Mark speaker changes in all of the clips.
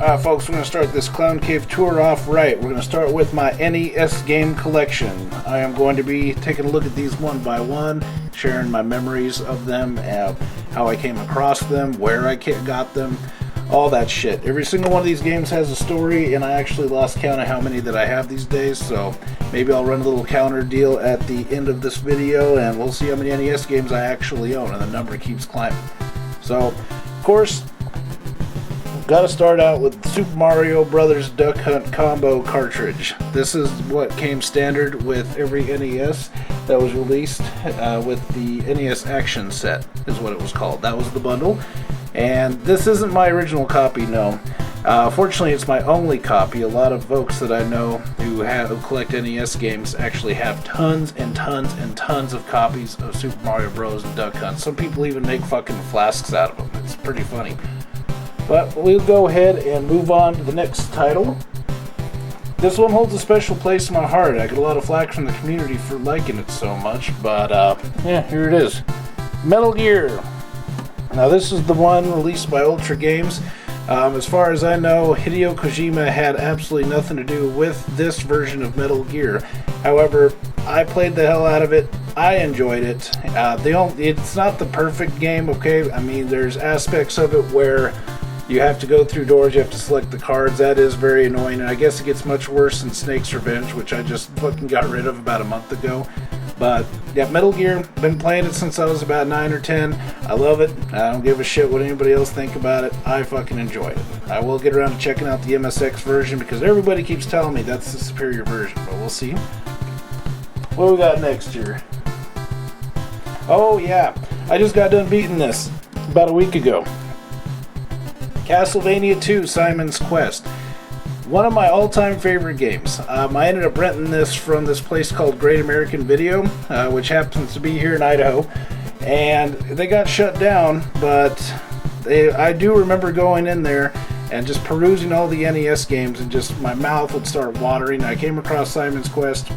Speaker 1: Folks, we're going to start this Clown Cave tour off right. We're going to start with my NES game collection. I am going to be taking a look at these one by one, sharing my memories of them, how I came across them, where I got them, all that shit. Every single one of these games has a story, and I actually lost count of how many that I have these days, so maybe I'll run a little counter deal at the end of this video, and we'll see how many NES games I actually own, and the number keeps climbing. So, of course, got to start out with Super Mario Brothers Duck Hunt Combo cartridge. This is what came standard with every NES that was released with the NES Action Set, is what it was called. That was the bundle. And this isn't my original copy, no. Fortunately, it's my only copy. A lot of folks that I know who collect NES games actually have tons and tons and tons of copies of Super Mario Bros. And Duck Hunt. Some people even make fucking flasks out of them. It's pretty funny. But we'll go ahead and move on to the next title. This one holds a special place in my heart. I get a lot of flack from the community for liking it so much, but yeah, here it is. Metal Gear. Now this is the one released by Ultra Games. As far as I know, Hideo Kojima had absolutely nothing to do with this version of Metal Gear. However, I played the hell out of it. I enjoyed it. It's not the perfect game, okay? I mean, there's aspects of it where you have to go through doors, you have to select the cards. That is very annoying, and I guess it gets much worse than Snake's Revenge, which I just fucking got rid of about a month ago. But yeah, Metal Gear, been playing it since I was about 9 or 10. I love it. I don't give a shit what anybody else think about it. I fucking enjoy it. I will get around to checking out the MSX version because everybody keeps telling me that's the superior version, but we'll see. What we got next here? Oh yeah, I just got done beating this about a week ago. Castlevania 2 Simon's Quest. One of my all-time favorite games. I ended up renting this from this place called Great American Video, which happens to be here in Idaho. And they got shut down, but I do remember going in there and just perusing all the NES games, and just my mouth would start watering. I came across Simon's Quest,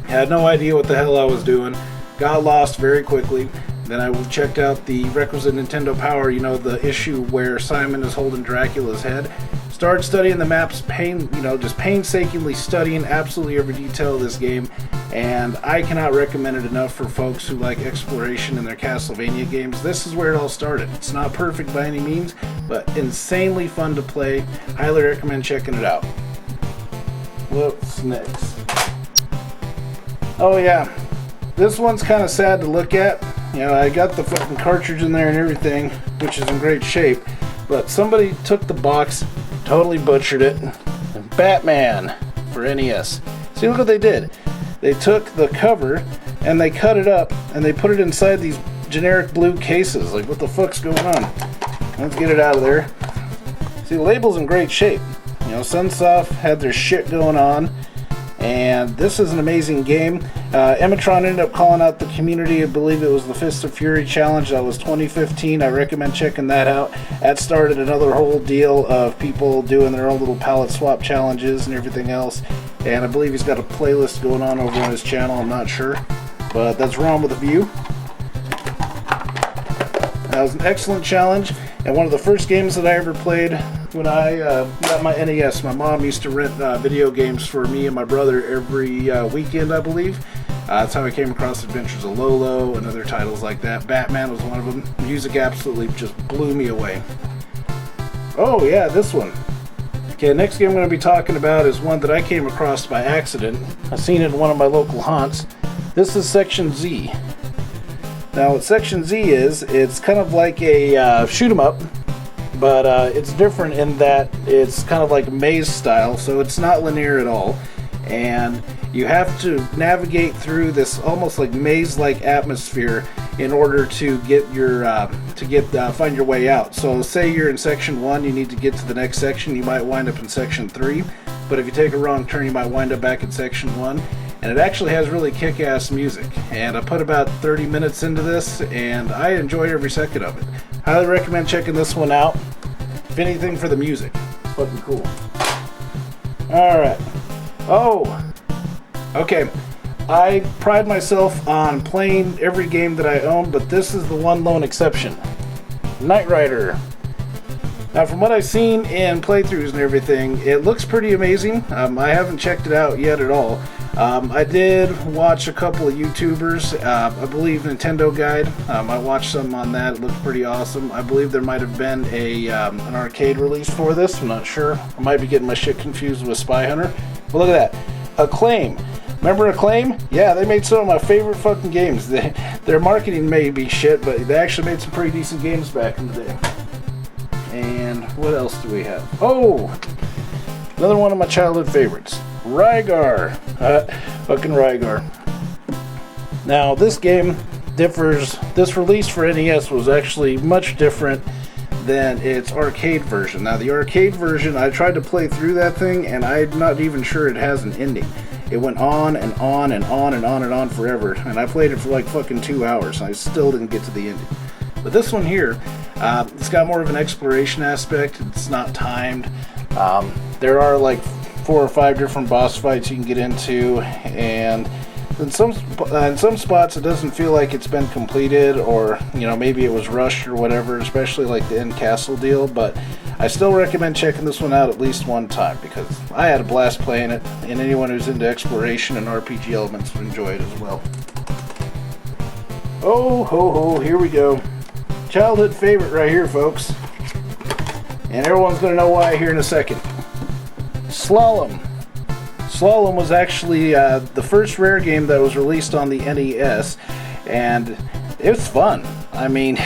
Speaker 1: had no idea what the hell I was doing, got lost very quickly. Then I checked out the requisite Nintendo Power, you know, the issue where Simon is holding Dracula's head. Started studying the maps, just painstakingly studying absolutely every detail of this game, and I cannot recommend it enough for folks who like exploration in their Castlevania games. This is where it all started. It's not perfect by any means, but insanely fun to play. Highly recommend checking it out. What's next? Oh yeah, this one's kind of sad to look at. You know, I got the fucking cartridge in there and everything, which is in great shape, but somebody took the box, totally butchered it. Batman for NES. See, look what they did. They took the cover and they cut it up and they put it inside these generic blue cases. Like, what the fuck's going on? Let's get it out of there. See, the label's in great shape. You know, Sunsoft had their shit going on. And this is an amazing game. Emitron ended up calling out the community. I believe it was the Fist of Fury Challenge. That was 2015. I recommend checking that out. That started another whole deal of people doing their own little palette swap challenges and everything else. And I believe he's got a playlist going on over on his channel. I'm not sure. But that's Wrong with a View. That was an excellent challenge. And one of the first games that I ever played when I got my NES. My mom used to rent video games for me and my brother every weekend, I believe. That's how I came across Adventures of Lolo and other titles like that. Batman was one of them. Music absolutely just blew me away. Oh yeah, this one. Okay, next game I'm going to be talking about is one that I came across by accident. I seen it in one of my local haunts. This is Section Z. Now what Section Z is, it's kind of like a shoot 'em up, but it's different in that it's kind of like maze style, so it's not linear at all, and you have to navigate through this almost like maze-like atmosphere in order to get your find your way out. So say you're in Section 1, you need to get to the next section, you might wind up in Section 3, but if you take a wrong turn, you might wind up back in Section 1. And it actually has really kick-ass music. And I put about 30 minutes into this, and I enjoyed every second of it. Highly recommend checking this one out. If anything, for the music. It's fucking cool. Alright. Oh! Okay. I pride myself on playing every game that I own, but this is the one lone exception. Knight Rider. Now, from what I've seen in playthroughs and everything, it looks pretty amazing. I haven't checked it out yet at all. I did watch a couple of YouTubers, I believe Nintendo Guide. I watched some on that. It looked pretty awesome. I believe there might have been an arcade release for this. I'm not sure. I might be getting my shit confused with Spy Hunter. But look at that. Acclaim. Remember Acclaim? Yeah, they made some of my favorite fucking games. Their marketing may be shit, but they actually made some pretty decent games back in the day. And what else do we have? Oh! Another one of my childhood favorites. Rygar. Fucking Rygar. Now, this game differs. This release for NES was actually much different than its arcade version. Now, the arcade version, I tried to play through that thing, and I'm not even sure it has an ending. It went on and on and on and on and on forever, and I played it for like fucking 2 hours, and I still didn't get to the ending. But this one here, it's got more of an exploration aspect. It's not timed. There are like 4 or 5 different boss fights you can get into, and in some spots it doesn't feel like it's been completed, or maybe it was rushed or whatever, especially like the end castle deal. But I still recommend checking this one out at least one time, because I had a blast playing it, and anyone who's into exploration and RPG elements would enjoy it as well. Oh ho ho, here we go. Childhood favorite right here, folks, and everyone's going to know why here in a second. Slalom. Slalom was actually the first rare game that was released on the NES, and it was fun. I mean,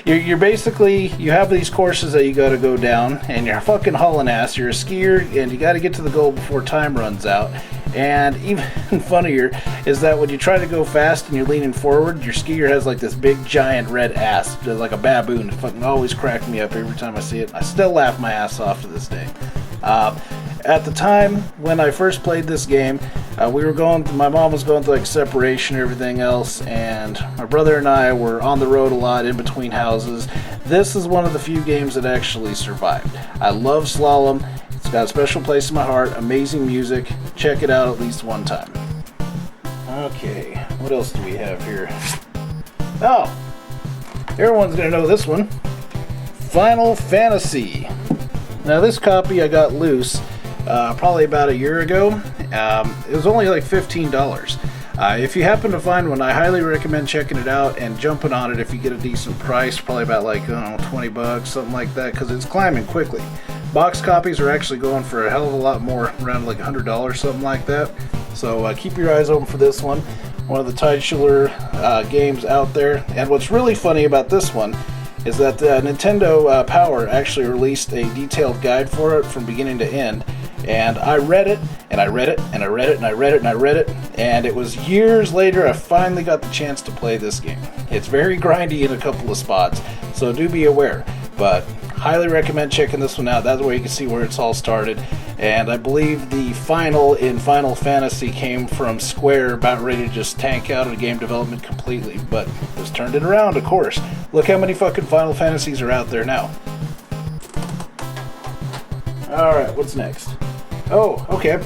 Speaker 1: you're basically, you have these courses that you got to go down, and you're fucking hauling ass. You're a skier, and you got to get to the goal before time runs out. And even funnier is that when you try to go fast and you're leaning forward, your skier has like this big giant red ass, just like a baboon. It fucking always cracks me up every time I see it. I still laugh my ass off to this day. At the time when I first played this game, my mom was going through like separation and everything else, and my brother and I were on the road a lot in between houses. This is one of the few games that actually survived. I love Slalom. It's got a special place in my heart. Amazing music. Check it out at least one time. Okay, what else do we have here? Oh, everyone's gonna know this one. Final Fantasy. Now, this copy I got loose probably about a year ago. It was only like $15. If you happen to find one, I highly recommend checking it out and jumping on it if you get a decent price, probably about like, I don't know, $20, something like that, because it's climbing quickly. Box copies are actually going for a hell of a lot more, around like $100, something like that. So keep your eyes open for this one. One of the titular games out there. And what's really funny about this one is that Nintendo Power actually released a detailed guide for it from beginning to end. And I read it, and I read it, and I read it, and I read it, and I read it, and it was years later I finally got the chance to play this game. It's very grindy in a couple of spots, so do be aware. But highly recommend checking this one out. That's where you can see where it's all started. And I believe the final in Final Fantasy came from Square, about ready to just tank out of game development completely. But this turned it around, of course. Look how many fucking Final Fantasies are out there now. Alright, what's next? Oh, okay.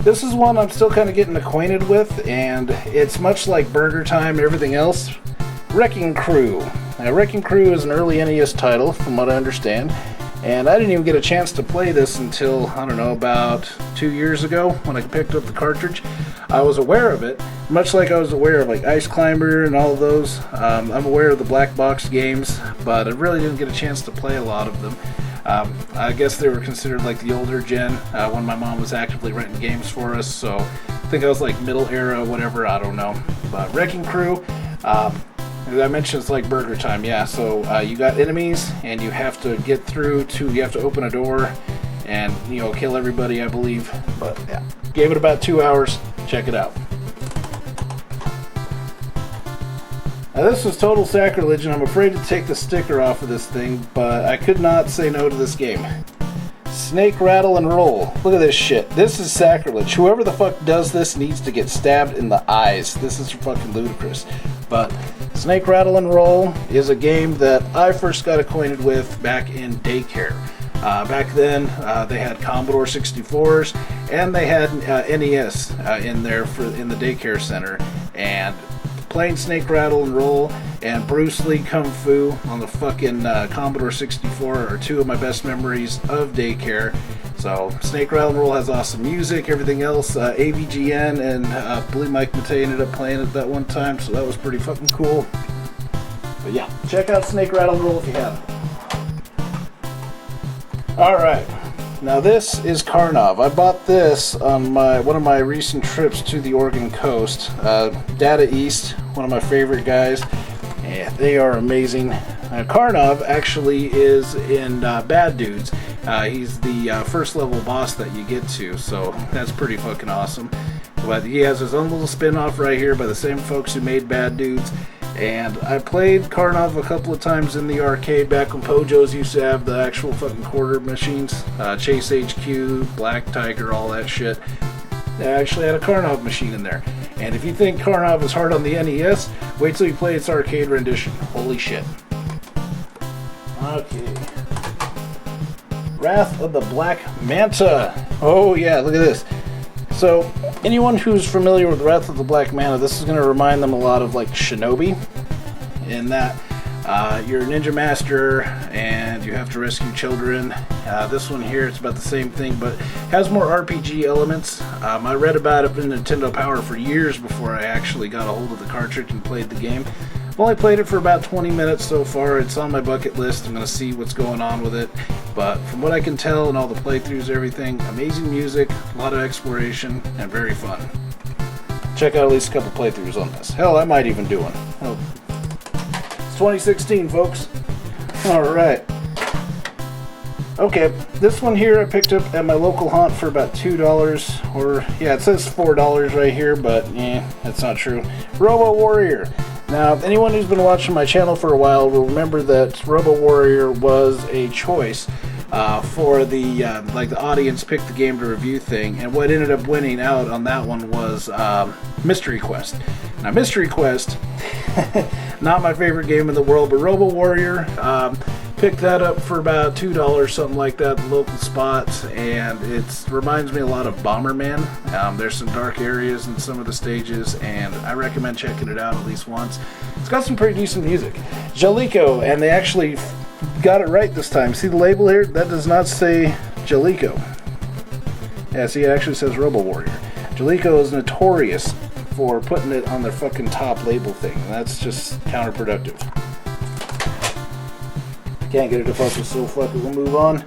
Speaker 1: This is one I'm still kind of getting acquainted with, and it's much like Burger Time and everything else. Wrecking Crew. Now, Wrecking Crew is an early NES title, from what I understand, and I didn't even get a chance to play this until, I don't know, about 2 years ago when I picked up the cartridge. I was aware of it, much like I was aware of like Ice Climber and all of those. I'm aware of the black box games, but I really didn't get a chance to play a lot of them. I guess they were considered like the older gen when my mom was actively renting games for us, so I think I was like middle era, whatever, I don't know. But Wrecking Crew, as I mentioned, it's like Burger Time, yeah. So you got enemies, and you have to get through to, you have to open a door and, kill everybody, I believe. But yeah, gave it about 2 hours. Check it out. Now, this was total sacrilege, and I'm afraid to take the sticker off of this thing, but I could not say no to this game. Snake Rattle and Roll. Look at this shit. This is sacrilege. Whoever the fuck does this needs to get stabbed in the eyes. This is fucking ludicrous. But Snake Rattle and Roll is a game that I first got acquainted with back in daycare. Back then, they had Commodore 64s, and they had NES in there in the daycare center, and playing Snake Rattle and Roll and Bruce Lee Kung Fu on the fucking Commodore 64 are two of my best memories of daycare. So Snake Rattle and Roll has awesome music. Everything else, AVGN and I believe Mike Matei ended up playing it that one time, so that was pretty fucking cool. But yeah, check out Snake Rattle and Roll if you haven't. Alright, now this is Karnov. I bought this on one of my recent trips to the Oregon coast. Data East, one of my favorite guys. Yeah, they are amazing. Karnov actually is in Bad Dudes. He's the first level boss that you get to, so that's pretty fucking awesome. But he has his own little spin-off right here by the same folks who made Bad Dudes. And I played Karnov a couple of times in the arcade back when Pojos used to have the actual fucking quarter machines. Chase HQ, Black Tiger, all that shit. They actually had a Karnov machine in there. And if you think Karnov is hard on the NES, wait till you play its arcade rendition. Holy shit. Okay. Wrath of the Black Manta. Oh yeah, look at this. So, anyone who's familiar with Wrath of the Black Manta, this is going to remind them a lot of like Shinobi, in that you're a ninja master and you have to rescue children. This one here, it's about the same thing, but has more RPG elements. I read about it in Nintendo Power for years before I actually got a hold of the cartridge and played the game. I've only played it for about 20 minutes so far. It's on my bucket list. I'm going to see what's going on with it. But from what I can tell and all the playthroughs and everything, amazing music, a lot of exploration, and very fun. Check out at least a couple playthroughs on this. Hell, I might even do one. Oh. It's 2016, folks. Alright. Okay, this one here I picked up at my local haunt for about $2, or, yeah, it says $4 right here, but, that's not true. Robo Warrior. Now, anyone who's been watching my channel for a while will remember that Robo Warrior was a choice for the audience picked the game to review thing, and what ended up winning out on that one was Mystery Quest. Now, Mystery Quest, not my favorite game in the world, but Robo Warrior, picked that up for about $2, something like that, the local spots, and it reminds me a lot of Bomberman. There's some dark areas in some of the stages, and I recommend checking it out at least once. It's got some pretty decent music. Jalico, and they actually got it right this time. See the label here? That does not say Jalico. Yeah, see, it actually says Robo Warrior. Jalico is notorious for putting it on their fucking top label thing, and that's just counterproductive. Can't get it to focus, so fuck it, we'll move on.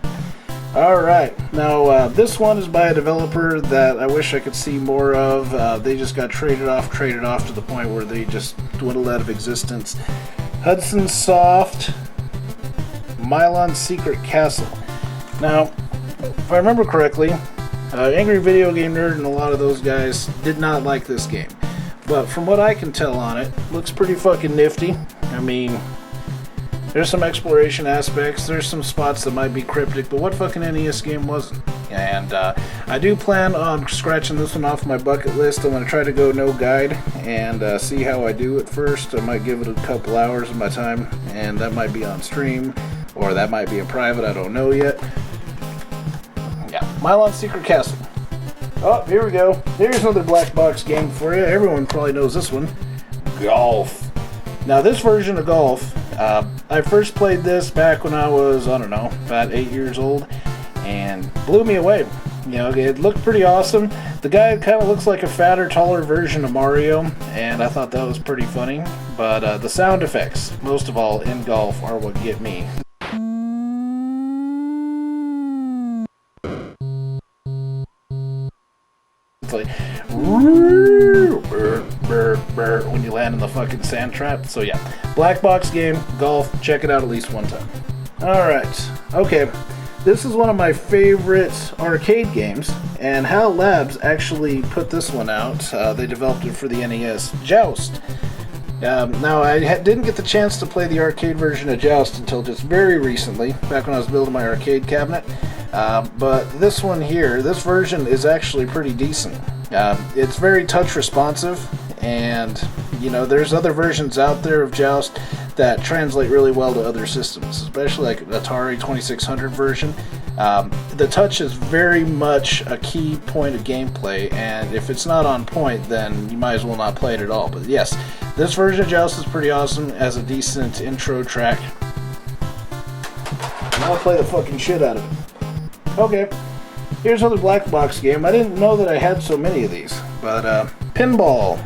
Speaker 1: Alright, now this one is by a developer that I wish I could see more of. They just got traded off to the point where they just dwindled out of existence. Hudson Soft, Mylon Secret Castle. Now, if I remember correctly, Angry Video Game Nerd and a lot of those guys did not like this game. But from what I can tell on it, looks pretty fucking nifty. I mean, there's some exploration aspects, there's some spots that might be cryptic, but what fucking NES game wasn't? And I do plan on scratching this one off my bucket list. I'm going to try to go no guide and see how I do at first. I might give it a couple hours of my time, and that might be on stream, or that might be in private, I don't know yet. Yeah, Mylon Secret Castle. Oh, here we go. Here's another black box game for you. Everyone probably knows this one. Golf. Now, this version of Golf, I first played this back when I was, I don't know, about 8 years old, and blew me away. You know, it looked pretty awesome. The guy kind of looks like a fatter, taller version of Mario, and I thought that was pretty funny. But the sound effects, most of all, in Golf, are what get me. It's like when you land in the fucking sand trap. So yeah, black box game, Golf, check it out at least one time. Alright, okay, this is one of my favorite arcade games, and HAL Labs actually put this one out. They developed it for the NES. Joust. Now, I didn't get the chance to play the arcade version of Joust until just very recently, back when I was building my arcade cabinet. But this one here, this version is actually pretty decent. It's very touch responsive, and you know, there's other versions out there of Joust that translate really well to other systems, especially like Atari 2600 version. The touch is very much a key point of gameplay, and if it's not on point, then you might as well not play it at all. But yes, This version of Joust is pretty awesome, as a decent intro track. And I'll play the fucking shit out of it. Okay, here's another black box game. I didn't know that I had so many of these, but Pinball.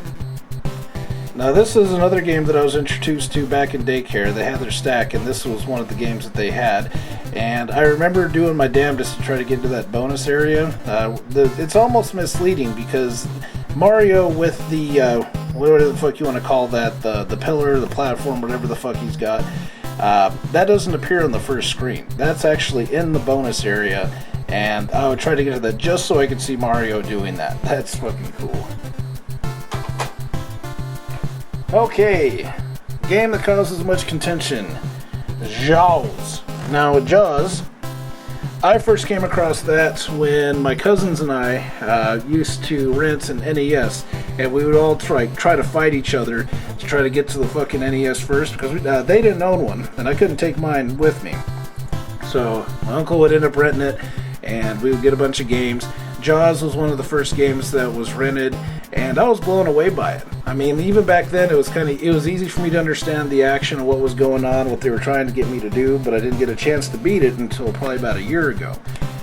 Speaker 1: Now this is another game that I was introduced to back in daycare. They had their stack, and this was one of the games that they had. And I remember doing my damnedest to try to get into that bonus area. It's almost misleading because Mario with the, whatever the fuck you want to call that, the pillar, the platform, whatever the fuck he's got, that doesn't appear on the first screen. That's actually in the bonus area, and I would try to get to that just so I could see Mario doing that. That's fucking cool. Okay, game that causes much contention, Jaws. Now with Jaws, I first came across that when my cousins and I used to rent an NES, and we would all try to fight each other to try to get to the fucking NES first, because they didn't own one, and I couldn't take mine with me. So my uncle would end up renting it, and we would get a bunch of games. Jaws was one of the first games that was rented, and I was blown away by it. I mean, even back then, it was easy for me to understand the action and what was going on, what they were trying to get me to do, but I didn't get a chance to beat it until probably about a year ago.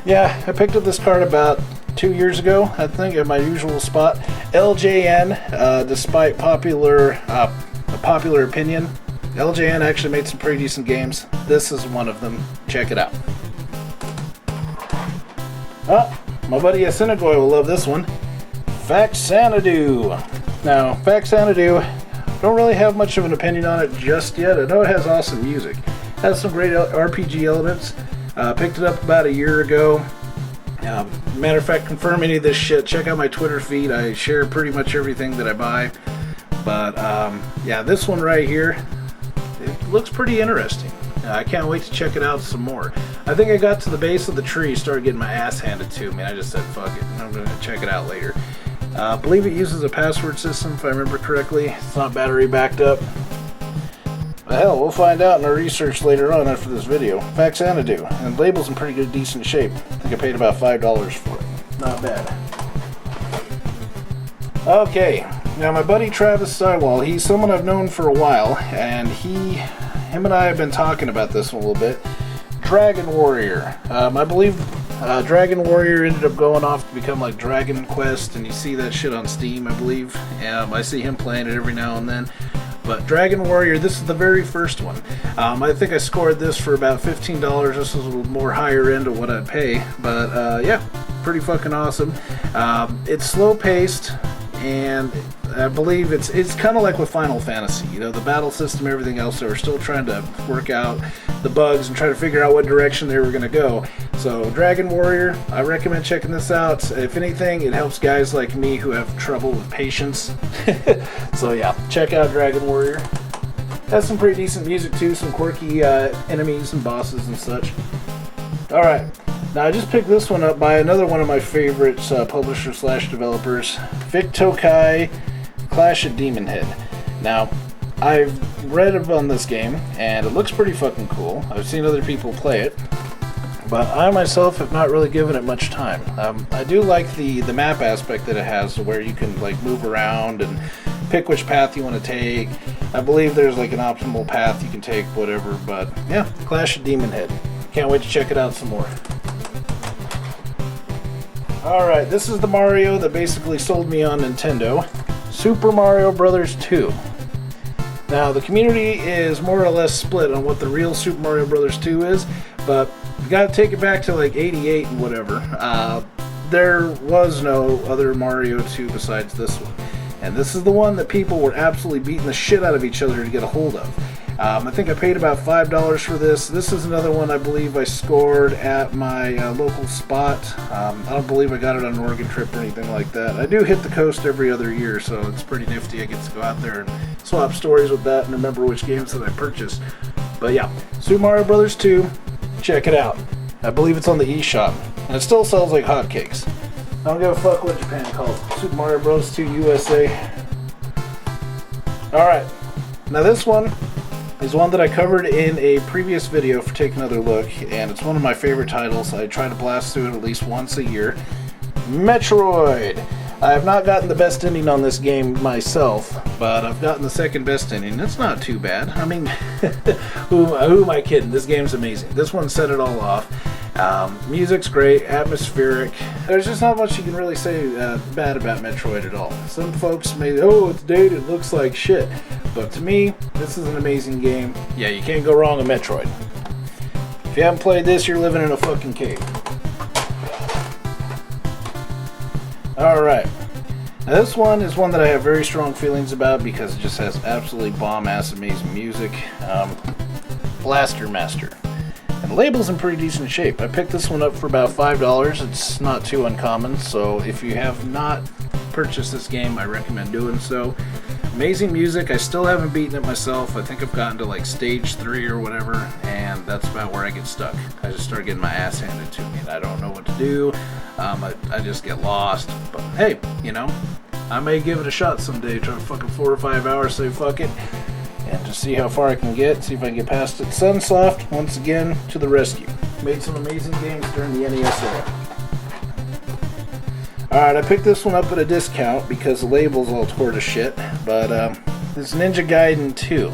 Speaker 1: Yeah, I picked up this card about 2 years ago, I think, at my usual spot. LJN, despite popular opinion, LJN actually made some pretty decent games. This is one of them. Check it out. My buddy Asinagoy will love this one. Faxanadu. Now, Faxanadu, don't really have much of an opinion on it just yet. I know it has awesome music. It has some great RPG elements. Picked it up about a year ago. Matter of fact, confirm any of this shit, check out my Twitter feed. I share pretty much everything that I buy. But, yeah, this one right here, it looks pretty interesting. I can't wait to check it out some more. I think I got to the base of the tree, started getting my ass handed to me, and I just said, fuck it, I'm going to check it out later. I believe it uses a password system, if I remember correctly. It's not battery backed up. But hell, we'll find out in our research later on after this video. Faxanadu, and the label's in pretty good, decent shape. I think I paid about $5 for it. Not bad. Okay, now my buddy Travis Sywall, he's someone I've known for a while, and him and I have been talking about this one a little bit. Dragon Warrior. I believe Dragon Warrior ended up going off to become like Dragon Quest, and you see that shit on Steam, I believe. I see him playing it every now and then. But Dragon Warrior, this is the very first one. I think I scored this for about $15. This is a little more higher end of what I'd pay. But yeah, pretty fucking awesome. It's slow paced, and I believe it's kind of like with Final Fantasy. You know, the battle system, everything else, they were still trying to work out the bugs and try to figure out what direction they were going to go. So Dragon Warrior, I recommend checking this out. If anything, it helps guys like me who have trouble with patience. So yeah, check out Dragon Warrior. Has some pretty decent music too, some quirky enemies and bosses and such. Alright, now I just picked this one up by another one of my favorite publishers slash developers, Vic Tokai Clash of Demon Head. Now, I've read up on this game, and it looks pretty fucking cool. I've seen other people play it, but I myself have not really given it much time. I do like the map aspect that it has, where you can like move around and pick which path you want to take. I believe there's like an optimal path you can take, whatever, but yeah, Clash of Demon Head. Can't wait to check it out some more. Alright, this is the Mario that basically sold me on Nintendo. Super Mario Bros. 2. Now, the community is more or less split on what the real Super Mario Bros. 2 is, but you gotta take it back to like 88 and whatever. There was no other Mario 2 besides this one. And this is the one that people were absolutely beating the shit out of each other to get a hold of. I think I paid about $5 for this. This is another one I believe I scored at my local spot. I don't believe I got it on an Oregon trip or anything like that. I do hit the coast every other year, so it's pretty nifty. I get to go out there and swap stories with that and remember which games that I purchased. But yeah, Super Mario Bros. 2, check it out. I believe it's on the eShop, and it still sells like hotcakes. I don't give a fuck what Japan calls it. Super Mario Bros. 2 USA. Alright, now this one is one that I covered in a previous video for Take Another Look, and it's one of my favorite titles. I try to blast through it at least once a year. Metroid! I have not gotten the best ending on this game myself, but I've gotten the second best ending. That's not too bad. I mean, who am I kidding? This game's amazing. This one set it all off. Music's great, atmospheric. There's just not much you can really say bad about Metroid at all. Some folks may, oh, it's dated, it looks like shit. But to me, this is an amazing game. Yeah, you can't go wrong with Metroid. If you haven't played this, you're living in a fucking cave. Alright. Now this one is one that I have very strong feelings about because it just has absolutely bomb-ass amazing music. Blaster Master. And the label's in pretty decent shape. I picked this one up for about $5. It's not too uncommon, so if you have not purchased this game, I recommend doing so. Amazing music. I still haven't beaten it myself. I think I've gotten to like stage 3 or whatever, and that's about where I get stuck. I just start getting my ass handed to me, and I don't know what to do. I just get lost. But hey, you know, I may give it a shot someday. Try fucking 4 or 5 hours, say fuck it, and just see how far I can get. See if I can get past it. Sunsoft, once again, to the rescue. Made some amazing games during the NES era. Alright, I picked this one up at a discount because the label's all tore to shit, but it's Ninja Gaiden 2.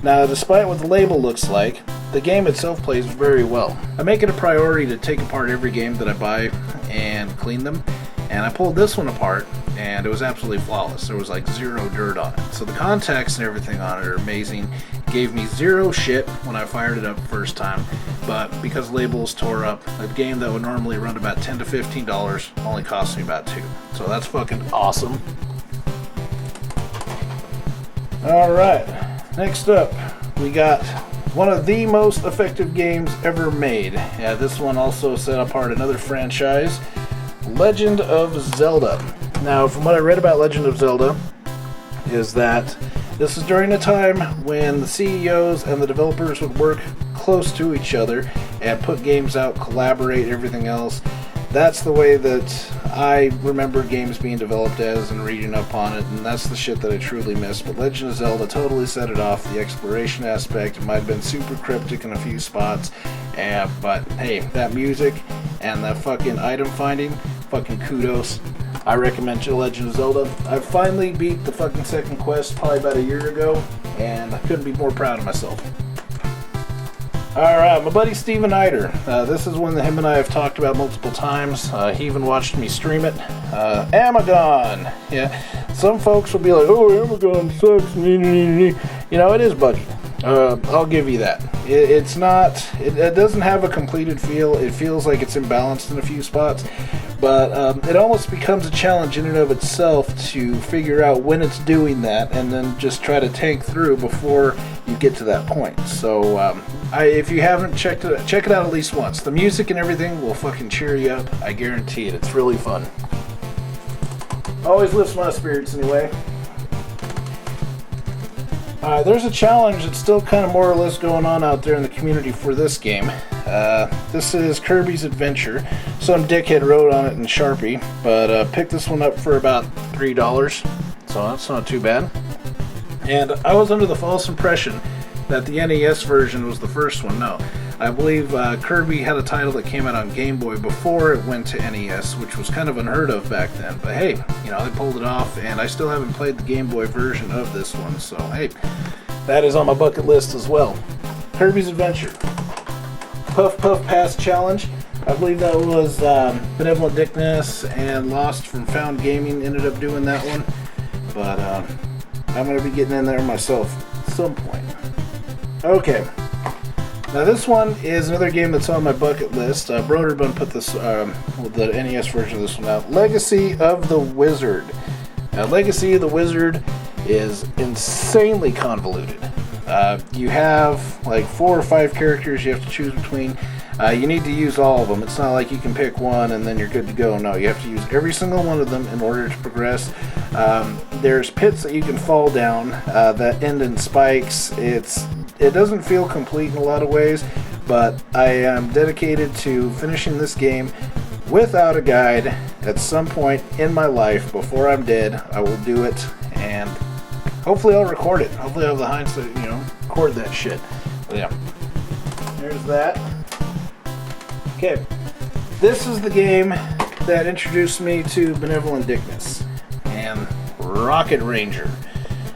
Speaker 1: Now, despite what the label looks like, the game itself plays very well. I make it a priority to take apart every game that I buy and clean them, and I pulled this one apart, and it was absolutely flawless. There was like zero dirt on it. So the contacts and everything on it are amazing. It gave me zero shit when I fired it up the first time, but because labels tore up, a game that would normally run about $10 to $15 only cost me about $2. So that's fucking awesome. Alright, next up, we got one of the most effective games ever made. Yeah, this one also set apart another franchise, Legend of Zelda. Now, from what I read about Legend of Zelda, is that this is during a time when the CEOs and the developers would work close to each other and put games out, collaborate, everything else. That's the way that I remember games being developed as and reading up on it, and that's the shit that I truly miss. But Legend of Zelda totally set it off. The exploration aspect, it might have been super cryptic in a few spots, but hey, that music and that fucking item finding, fucking kudos. I recommend you Legend of Zelda. I finally beat the fucking second quest probably about a year ago, and I couldn't be more proud of myself. Alright, my buddy Steven Eider. This is one that him and I have talked about multiple times. He even watched me stream it. Amagon! Yeah, some folks will be like, oh, Amagon sucks. You know, it is buggy. I'll give you that. It's not, it doesn't have a completed feel. It feels like it's imbalanced in a few spots, but it almost becomes a challenge in and of itself to figure out when it's doing that and then just try to tank through before you get to that point. So if you haven't checked it, check it out at least once. The music and everything will fucking cheer you up. I guarantee it. It's really fun. Always lifts my spirits anyway. There's a challenge that's still kind of more or less going on out there in the community for this game. This is Kirby's Adventure. Some dickhead wrote on it in Sharpie, but picked this one up for about $3, so that's not too bad. And I was under the false impression that the NES version was the first one. No, I believe Kirby had a title that came out on Game Boy before it went to NES, which was kind of unheard of back then. But hey, you know, they pulled it off, and I still haven't played the Game Boy version of this one, so hey, that is on my bucket list as well. Kirby's Adventure. Puff Puff Pass Challenge. I believe that was Benevolent Dickness and Lost from Found Gaming ended up doing that one. But I'm going to be getting in there myself at some point. Okay. Now this one is another game that's on my bucket list. Broderbun put this, the NES version of this one out. Legacy of the Wizard. Now Legacy of the Wizard is insanely convoluted. You have like 4 or 5 characters you have to choose between. You need to use all of them. It's not like you can pick one and then you're good to go. No, you have to use every single one of them in order to progress. There's pits that you can fall down that end in spikes. It doesn't feel complete in a lot of ways, but I am dedicated to finishing this game without a guide at some point in my life. Before I'm dead, I will do it, and hopefully I'll record it. Hopefully I'll have the hindsight, you know, record that shit. But yeah, there's that. Okay, this is the game that introduced me to Benevolent Dickness. Rocket Ranger.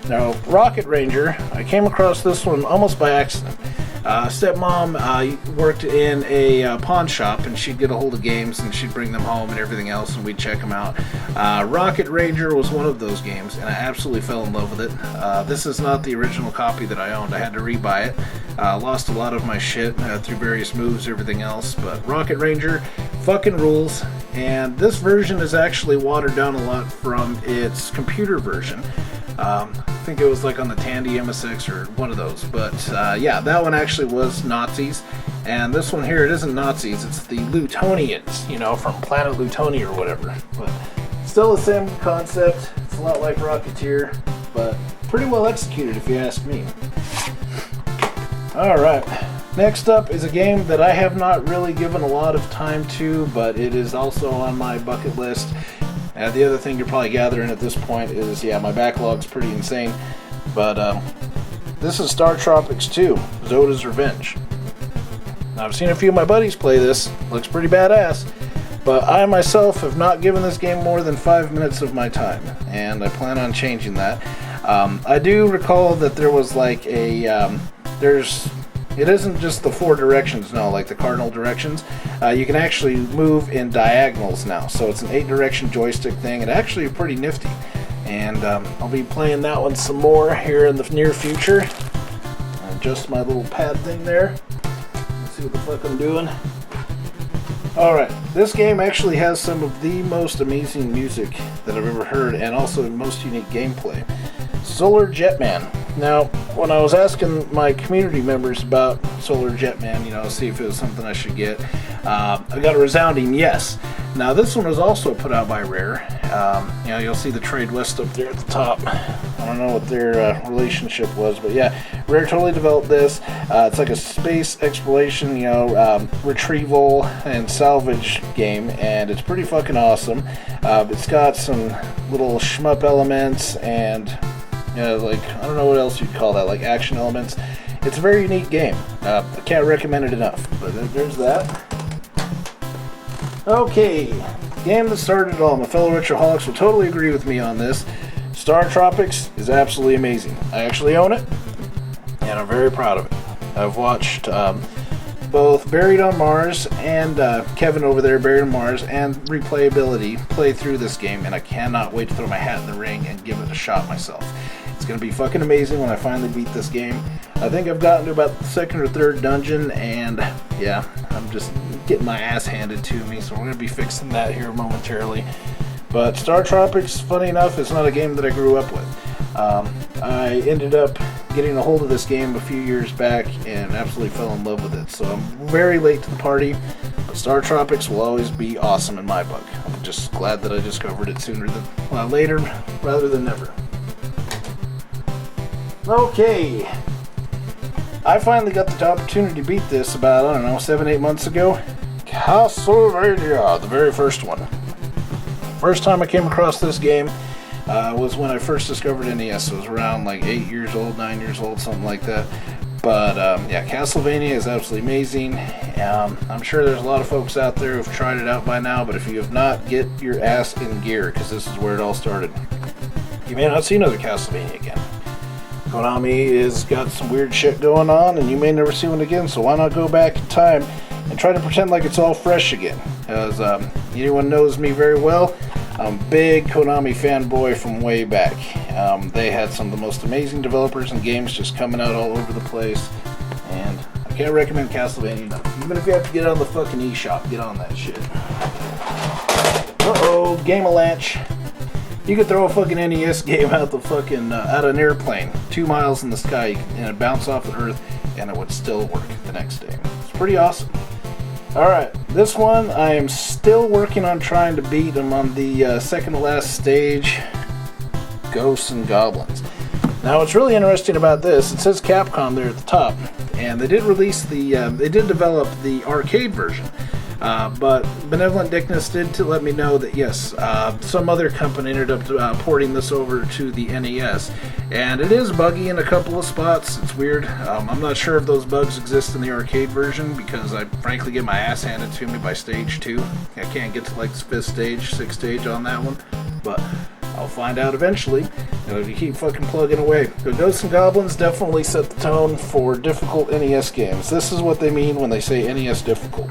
Speaker 1: Now, Rocket Ranger, I came across this one almost by accident. Stepmom worked in a pawn shop, and she'd get a hold of games, and she'd bring them home and everything else, and we'd check them out. Rocket Ranger was one of those games, and I absolutely fell in love with it. This is not the original copy that I owned. I had to rebuy it. Lost a lot of my shit through various moves, everything else, but Rocket Ranger fucking rules, and this version is actually watered down a lot from its computer version. I think it was like on the Tandy MSX or one of those, but yeah, that one actually was Nazis, and this one here, it isn't Nazis, it's the Lutonians, you know, from Planet Lutonia or whatever, but still the same concept. It's a lot like Rocketeer, but pretty well executed if you ask me. Alright, next up is a game that I have not really given a lot of time to, but it is also on my bucket list. The other thing you're probably gathering at this point is, yeah, my backlog's pretty insane. But this is Star Tropics 2, Zoda's Revenge. Now, I've seen a few of my buddies play this. Looks pretty badass. But I myself have not given this game more than 5 minutes of my time, and I plan on changing that. I do recall that there was like a... It isn't just the 4 directions, no, like the cardinal directions. You can actually move in diagonals now, so it's an 8-direction joystick thing, and actually pretty nifty. And I'll be playing that one some more here in the near future. Adjust my little pad thing there. Let's see what the fuck I'm doing. Alright, this game actually has some of the most amazing music that I've ever heard, and also the most unique gameplay. Solar Jetman. Now, when I was asking my community members about Solar Jetman, you know, see if it was something I should get, I got a resounding yes. Now, this one was also put out by Rare. You know, you'll see the Trade West up there at the top. I don't know what their relationship was, but yeah, Rare totally developed this. It's like a space exploration, you know, retrieval and salvage game, and it's pretty fucking awesome. It's got some little shmup elements and... yeah, like, I don't know what else you'd call that, like action elements. It's a very unique game. I can't recommend it enough, but there's that. Okay, game that started it all. My fellow Retroholics will totally agree with me on this. Star Tropics is absolutely amazing. I actually own it, and I'm very proud of it. I've watched both Buried on Mars and Kevin over there, Buried on Mars, and Replayability play through this game, and I cannot wait to throw my hat in the ring and give it a shot myself. It's going to be fucking amazing when I finally beat this game. I think I've gotten to about the 2nd or 3rd dungeon, and yeah, I'm just getting my ass handed to me, so we're going to be fixing that here momentarily. But Star Tropics, funny enough, is not a game that I grew up with. I ended up getting a hold of this game a few years back and absolutely fell in love with it, so I'm very late to the party, but Star Tropics will always be awesome in my book. I'm just glad that I discovered it sooner than, well, later rather than never. Okay, I finally got the opportunity to beat this about, I don't know, 7-8 months ago. Castlevania, the very first one. First time I came across this game was when I first discovered NES. It was around like 8 years old, 9 years old, something like that. But yeah, Castlevania is absolutely amazing. I'm sure there's a lot of folks out there who've tried it out by now, but if you have not, get your ass in gear, because this is where it all started. You may not see another Castlevania again. Konami has got some weird shit going on, and you may never see one again, so why not go back in time and try to pretend like it's all fresh again? Because anyone knows me very well, I'm a big Konami fanboy from way back. They had some of the most amazing developers and games just coming out all over the place, and I can't recommend Castlevania enough. Even if you have to get on the fucking eShop, get on that shit. Uh-oh, Game-a-lanch. You could throw a fucking NES game out the fucking out of an airplane 2 miles in the sky and it bounce off the earth, and it would still work the next day. It's pretty awesome. Alright, this one I am still working on trying to beat. I'm on the second to last stage, Ghosts and Goblins. Now what's really interesting about this, it says Capcom there at the top, and they did release the, they did develop the arcade version. But Benevolent Dickness did to let me know that yes, some other company ended up porting this over to the NES, and it is buggy in a couple of spots. It's weird. I'm not sure if those bugs exist in the arcade version, because I frankly get my ass handed to me by stage 2. I can't get to like the 5th stage, 6th stage on that one, but I'll find out eventually. If you keep fucking plugging away. The Ghosts and Goblins definitely set the tone for difficult NES games. This is what they mean when they say NES difficult.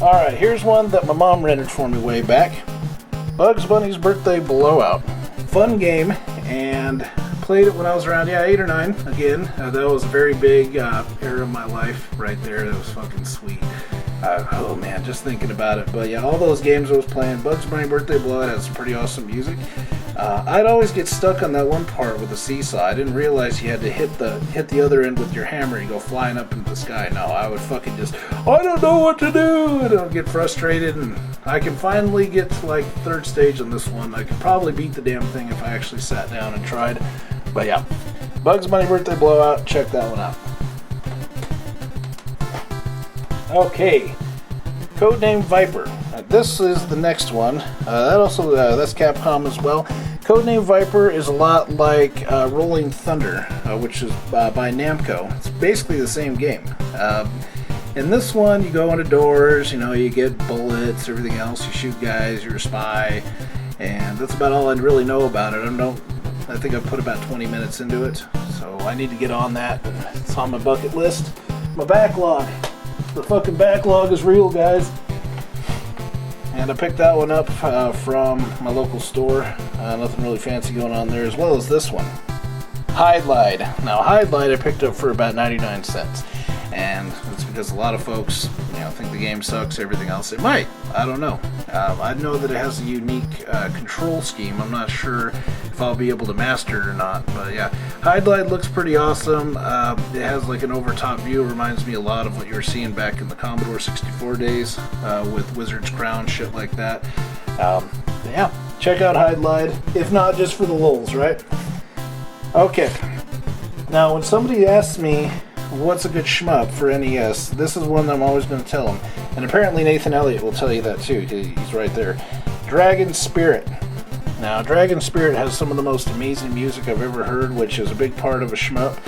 Speaker 1: Alright, here's one that my mom rented for me way back. Bugs Bunny's Birthday Blowout. Fun game, and played it when I was around, 8 or 9. Again, that was a very big era of my life right there. That was fucking sweet. Oh man, just thinking about it. But yeah, all those games I was playing. Bugs Bunny Birthday Blowout has some pretty awesome music. I'd always get stuck on that one part with the seesaw. I didn't realize you had to hit the other end with your hammer. You go flying up into the sky. No, I would fucking just, I don't know what to do, and I'll get frustrated. And I can finally get to like third stage on this one. I could probably beat the damn thing if I actually sat down and tried. But yeah, Bugs Bunny Birthday Blowout. Check that one out. Okay, Codename Viper. This is the next one. That's Capcom as well. Codename Viper is a lot like Rolling Thunder, which is by Namco. It's basically the same game. In this one, you go into doors, you get bullets, everything else. You shoot guys, you're a spy, and that's about all I really know about it. I think I've put about 20 minutes into it, so I need to get on that. It's on my bucket list. My backlog. The fucking backlog is real, guys. And I picked that one up from my local store. Nothing really fancy going on there, as well as this one. Hide-Lied. Now, Hide-Lied I picked up for about 99 cents. And it's because a lot of folks, think the game sucks, everything else. It might. I don't know. I know that it has a unique control scheme. I'm not sure if I'll be able to master it or not. But yeah, Hide-Lied looks pretty awesome. It has like an over-top view. It reminds me a lot of what you were seeing back in the Commodore 64 days with Wizard's Crown, shit like that. Yeah, check out Hide-Lied. If not, just for the lulz, right? Okay. Now, when somebody asks me what's a good shmup for NES, this is one that I'm always going to tell them. And apparently Nathan Elliott will tell you that too. He's right there. Dragon Spirit. Now, Dragon Spirit has some of the most amazing music I've ever heard, which is a big part of a shmup.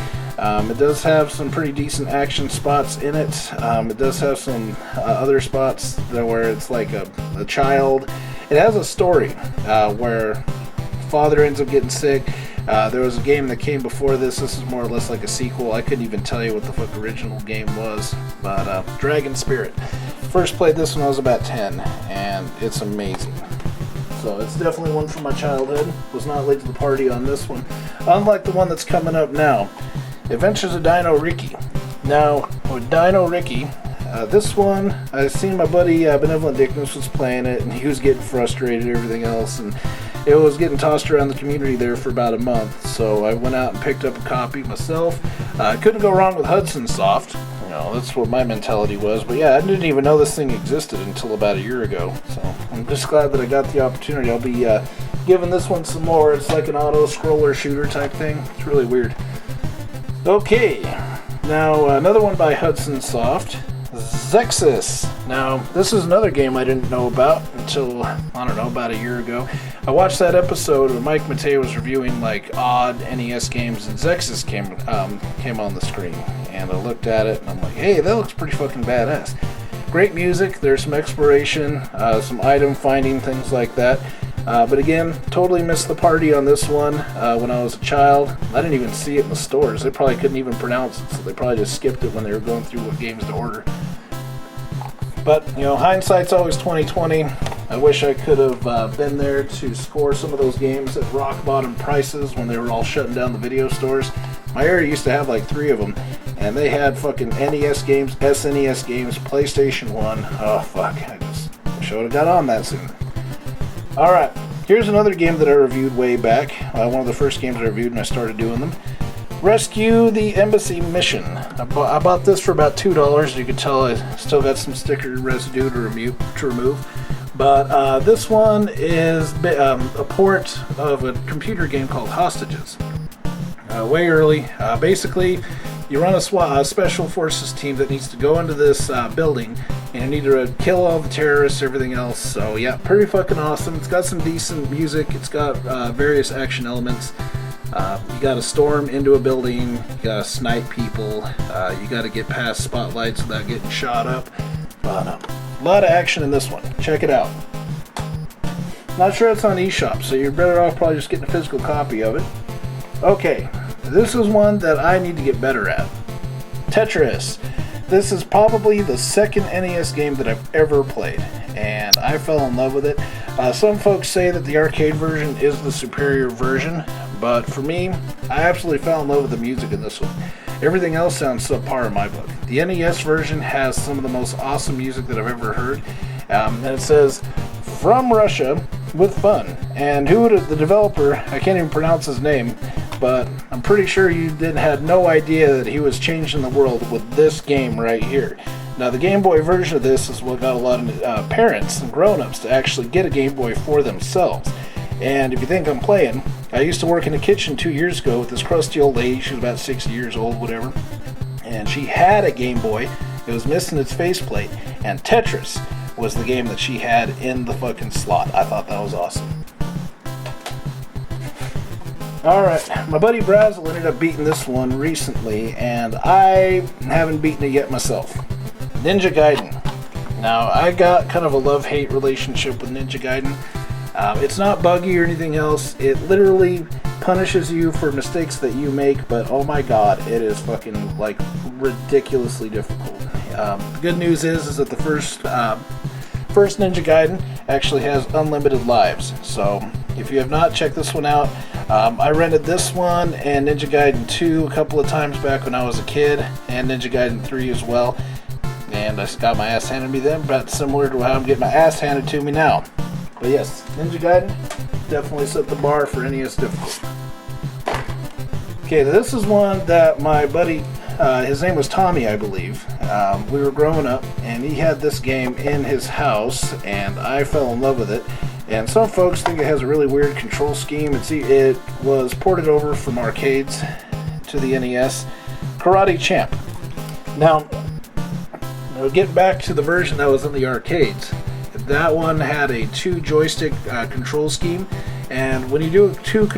Speaker 1: It does have some pretty decent action spots in it. It does have some other spots where it's like a child. It has a story where father ends up getting sick. There was a game that came before this. This is more or less like a sequel. I couldn't even tell you what the fuck the original game was. But Dragon Spirit. First played this when I was about 10, and it's amazing. So it's definitely one from my childhood. Was not late to the party on this one. Unlike the one that's coming up now. Adventures of Dino Ricky. Now, with Dino Ricky, this one, I seen my buddy Benevolent Dickness was playing it, and he was getting frustrated and everything else, and it was getting tossed around the community there for about a month, so I went out and picked up a copy myself. I couldn't go wrong with Hudson Soft. That's what my mentality was. But yeah, I didn't even know this thing existed until about a year ago, so I'm just glad that I got the opportunity. I'll be giving this one some more. It's like an auto-scroller shooter type thing. It's really weird. Okay, now another one by Hudson Soft. Zexus. Now, this is another game I didn't know about until, about a year ago. I watched that episode where Mike Matei was reviewing like odd NES games, and Zexus came on the screen. And I looked at it, and I'm like, hey, that looks pretty fucking badass. Great music, there's some exploration, some item finding, things like that. But again, totally missed the party on this one when I was a child. I didn't even see it in the stores. They probably couldn't even pronounce it, so they probably just skipped it when they were going through what games to order. But, hindsight's always 20/20. I wish I could have been there to score some of those games at rock bottom prices when they were all shutting down the video stores. My area used to have like 3 of them, and they had fucking NES games, SNES games, PlayStation 1. Oh, fuck. I wish I would have got on that soon. Alright, here's another game that I reviewed way back. One of the first games I reviewed when I started doing them. Rescue the Embassy Mission. I bought this for about $2. You can tell I still got some sticker residue to remove. But this one is a port of a computer game called Hostages. Way early. Basically, you run a special forces team that needs to go into this building and you need to kill all the terrorists, everything else. So yeah, pretty fucking awesome. It's got some decent music. It's got various action elements. You gotta storm into a building, you gotta snipe people, you gotta get past spotlights without getting shot up. But lot of action in this one. Check it out. Not sure it's on eShop, so you're better off probably just getting a physical copy of it. Okay, this is one that I need to get better at. Tetris. This is probably the second NES game that I've ever played, and I fell in love with it. Some folks say that the arcade version is the superior version, but for me, I absolutely fell in love with the music in this one. Everything else sounds subpar in my book. The NES version has some of the most awesome music that I've ever heard, and it says, "From Russia with fun." And the developer, I can't even pronounce his name, but I'm pretty sure you had no idea that he was changing the world with this game right here. Now, the Game Boy version of this is what got a lot of parents and grown-ups to actually get a Game Boy for themselves. And if you think I'm playing, I used to work in the kitchen 2 years ago with this crusty old lady. She was about 60 years old, whatever. And she had a Game Boy. It was missing its faceplate. And Tetris was the game that she had in the fucking slot. I thought that was awesome. Alright, my buddy Brazel ended up beating this one recently, and I haven't beaten it yet myself. Ninja Gaiden. Now, I got kind of a love-hate relationship with Ninja Gaiden. It's not buggy or anything else. It literally punishes you for mistakes that you make, but oh my god, it is fucking, like, ridiculously difficult. The good news is that the first Ninja Gaiden actually has unlimited lives, so if you have not checked this one out, I rented this one and Ninja Gaiden 2 a couple of times back when I was a kid, and Ninja Gaiden 3 as well, and I got my ass handed to me then, about similar to how I'm getting my ass handed to me now. But yes, Ninja Gaiden definitely set the bar for NES difficulty. Okay, this is one that my buddy, his name was Tommy, I believe. We were growing up, and he had this game in his house, and I fell in love with it. And some folks think it has a really weird control scheme. It was ported over from arcades to the NES. Karate Champ. Now get back to the version that was in the arcades. That one had a 2 joystick control scheme, and when you do a 2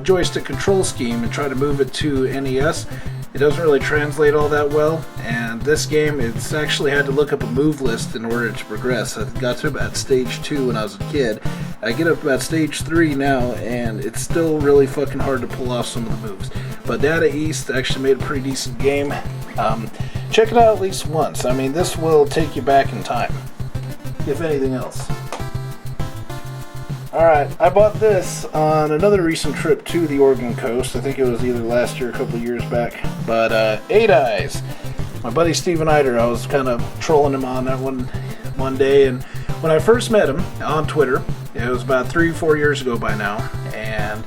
Speaker 1: joystick control scheme and try to move it to NES, it doesn't really translate all that well. And this game, it's actually had to look up a move list in order to progress. I got to about stage 2 when I was a kid. I get up about stage 3 now, and it's still really fucking hard to pull off some of the moves. But Data East actually made a pretty decent game. Check it out at least once. I mean, this will take you back in time, if anything else. Alright, I bought this on another recent trip to the Oregon coast. I think it was either last year or a couple of years back. But 8 Eyes. My buddy Steven Eider, I was kind of trolling him on that one day. And when I first met him on Twitter, it was about 3-4 years ago by now, and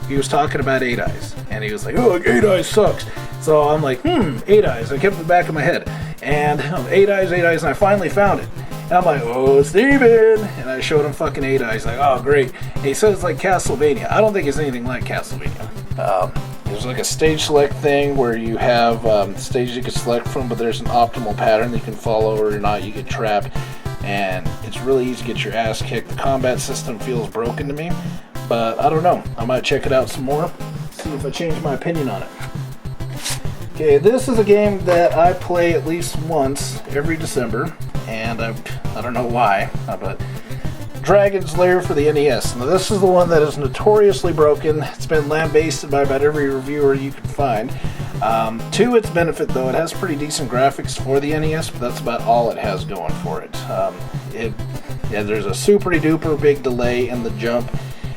Speaker 1: he was talking about 8 Eyes. And he was like, "Oh, 8 Eyes sucks." So I'm like, 8 Eyes. I kept it in the back of my head. And 8 Eyes, and I finally found it. And I'm like, "Oh, Steven!" And I showed him fucking 8 Eyes. Like, "Oh, great." And he said it's like Castlevania. I don't think it's anything like Castlevania. There's like a stage select thing where you have stages you can select from, but there's an optimal pattern that you can follow, or not, you get trapped. And it's really easy to get your ass kicked. The combat system feels broken to me, but I don't know. I might check it out some more, see if I change my opinion on it. Okay, this is a game that I play at least once every December, and I don't know why, but Dragon's Lair for the NES. Now, this is the one that is notoriously broken. It's been lambasted by about every reviewer you can find. To its benefit, though, it has pretty decent graphics for the NES, but that's about all it has going for it. There's a super duper big delay in the jump.